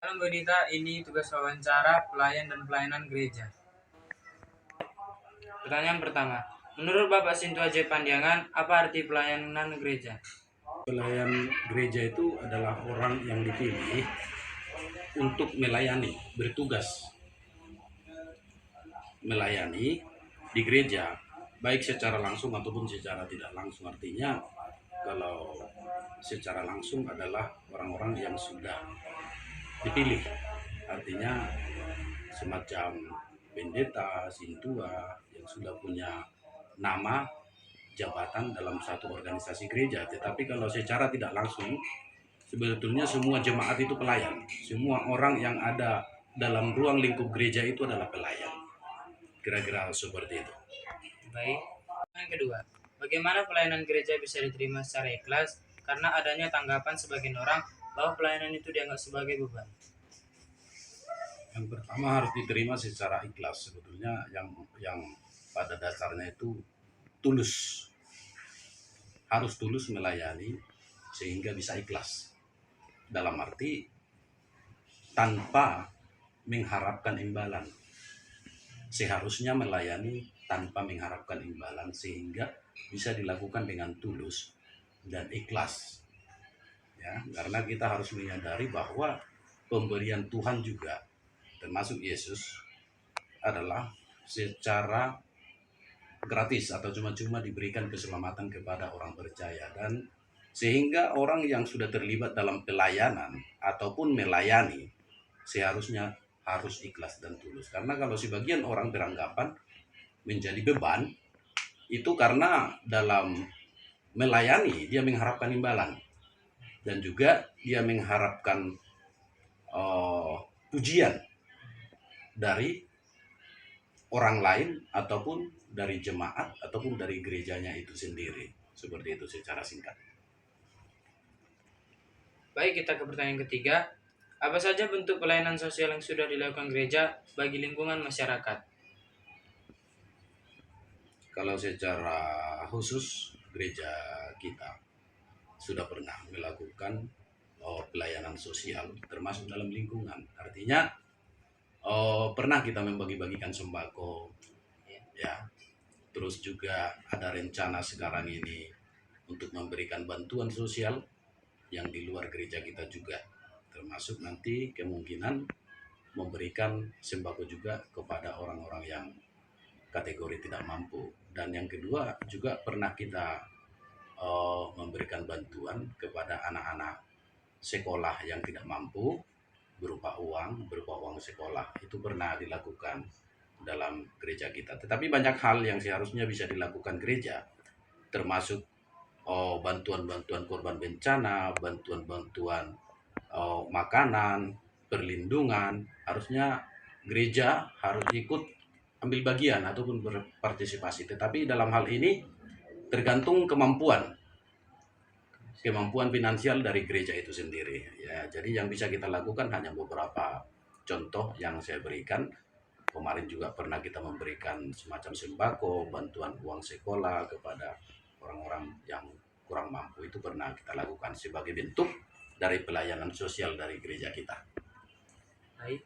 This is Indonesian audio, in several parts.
Halo Mbak Dita, ini tugas wawancara pelayan dan pelayanan gereja. Pertanyaan pertama, menurut Bapak Sintu Aje Pandiangan, apa arti pelayanan gereja? Pelayan gereja itu adalah orang yang dipilih untuk melayani, bertugas melayani di gereja, baik secara langsung ataupun secara tidak langsung. Artinya kalau secara langsung adalah orang-orang yang sudah dipilih, artinya semacam pendeta, sintua yang sudah punya nama jabatan dalam satu organisasi gereja. Tetapi kalau secara tidak langsung, sebetulnya semua jemaat itu pelayan. Semua orang yang ada dalam ruang lingkup gereja itu adalah pelayan. Kira-kira seperti itu. Baik. Yang kedua, bagaimana pelayanan gereja bisa diterima secara ikhlas karena adanya tanggapan sebagian orang bahwa pelayanan itu dianggap sebagai beban? Yang pertama harus diterima secara ikhlas. Sebetulnya yang pada dasarnya itu tulus. Harus tulus melayani sehingga bisa ikhlas. Dalam arti tanpa mengharapkan imbalan. Seharusnya melayani tanpa mengharapkan imbalan sehingga bisa dilakukan dengan tulus dan ikhlas. Ya, karena kita harus menyadari bahwa pemberian Tuhan juga termasuk Yesus adalah secara gratis atau cuma-cuma diberikan keselamatan kepada orang percaya, dan sehingga orang yang sudah terlibat dalam pelayanan ataupun melayani seharusnya harus ikhlas dan tulus. Karena kalau sebagian orang beranggapan menjadi beban itu karena dalam melayani dia mengharapkan imbalan dan juga dia mengharapkan pujian dari orang lain ataupun dari jemaat ataupun dari gerejanya itu sendiri. Seperti itu secara singkat. Baik, kita ke pertanyaan ketiga. Apa saja bentuk pelayanan sosial yang sudah dilakukan gereja bagi lingkungan masyarakat? Kalau secara khusus gereja kita sudah pernah melakukan pelayanan sosial termasuk dalam lingkungan. Artinya pernah kita membagi-bagikan sembako, ya. Terus juga ada rencana sekarang ini untuk memberikan bantuan sosial yang di luar gereja kita juga, termasuk nanti kemungkinan memberikan sembako juga kepada orang-orang yang kategori tidak mampu. Dan yang kedua juga pernah kita memberikan bantuan kepada anak-anak sekolah yang tidak mampu berupa uang sekolah. Itu pernah dilakukan dalam gereja kita. Tetapi banyak hal yang seharusnya bisa dilakukan gereja, termasuk bantuan-bantuan korban bencana, bantuan-bantuan makanan, perlindungan. Harusnya gereja harus ikut ambil bagian ataupun berpartisipasi. Tetapi dalam hal ini tergantung kemampuan finansial dari gereja itu sendiri. Ya, jadi yang bisa kita lakukan hanya beberapa contoh yang saya berikan. Kemarin juga pernah kita memberikan semacam sembako, bantuan uang sekolah kepada orang-orang yang kurang mampu. Itu pernah kita lakukan sebagai bentuk dari pelayanan sosial dari gereja kita. Baik.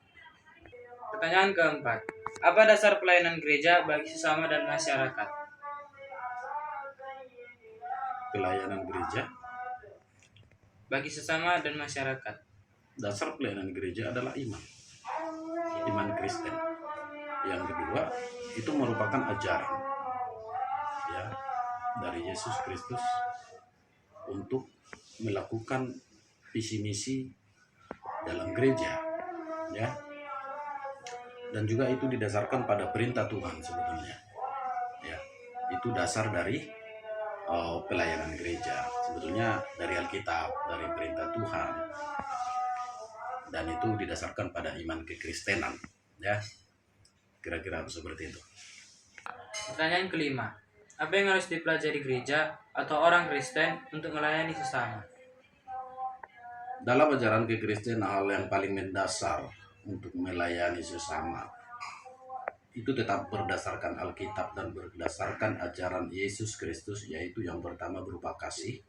Pertanyaan keempat, apa dasar pelayanan gereja bagi sesama dan masyarakat? Pelayanan gereja Bagi sesama dan masyarakat. Dasar pelayanan gereja adalah iman Kristen. Yang kedua itu merupakan ajaran, ya, dari Yesus Kristus untuk melakukan visi misi dalam gereja, ya, dan juga itu didasarkan pada perintah Tuhan sebetulnya, ya. Itu dasar dari pelayanan gereja sebetulnya, dari Alkitab, dari perintah Tuhan, dan itu didasarkan pada iman kekristenan, ya. Kira-kira seperti itu. Pertanyaan kelima, apa yang harus dipelajari gereja atau orang Kristen untuk melayani sesama? Dalam ajaran kekristenan, hal yang paling mendasar untuk melayani sesama itu tetap berdasarkan Alkitab dan berdasarkan ajaran Yesus Kristus, yaitu yang pertama berupa kasih,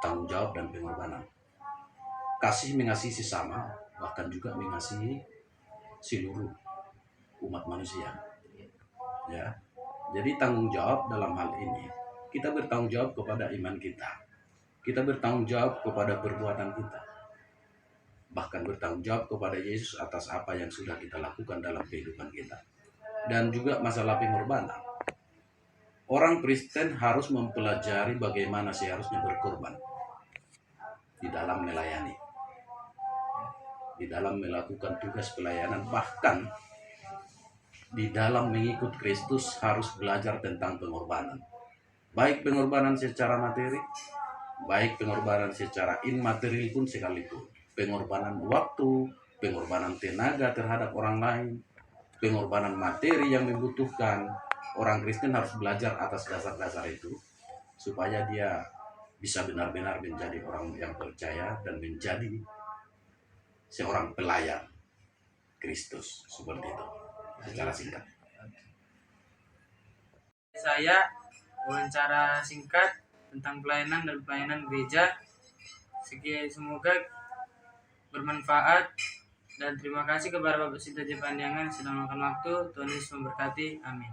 tanggung jawab, dan pengorbanan. Kasih mengasihi sesama bahkan juga mengasihi seluruh umat manusia. Ya, jadi tanggung jawab dalam hal ini, kita bertanggung jawab kepada iman kita bertanggung jawab kepada perbuatan kita, bahkan bertanggung jawab kepada Yesus atas apa yang sudah kita lakukan dalam kehidupan kita. Dan juga masalah pengorbanan. Orang Kristen harus mempelajari bagaimana seharusnya berkorban di dalam melayani, di dalam melakukan tugas pelayanan, bahkan di dalam mengikut Kristus harus belajar tentang pengorbanan. Baik pengorbanan secara materi, baik pengorbanan secara immaterial pun sekalipun. Pengorbanan waktu, pengorbanan tenaga terhadap orang lain, pengorbanan materi yang membutuhkan. Orang Kristen harus belajar atas dasar-dasar itu supaya dia bisa benar-benar menjadi orang yang percaya dan menjadi seorang pelayan Kristus, seperti itu secara singkat. Saya wawancara singkat tentang pelayanan dan pelayanan gereja. Semoga bermanfaat dan terima kasih kepada Bapak Sinta Jepanjangan sudah meluangkan waktu. Tuhan Yesus memberkati. Amin.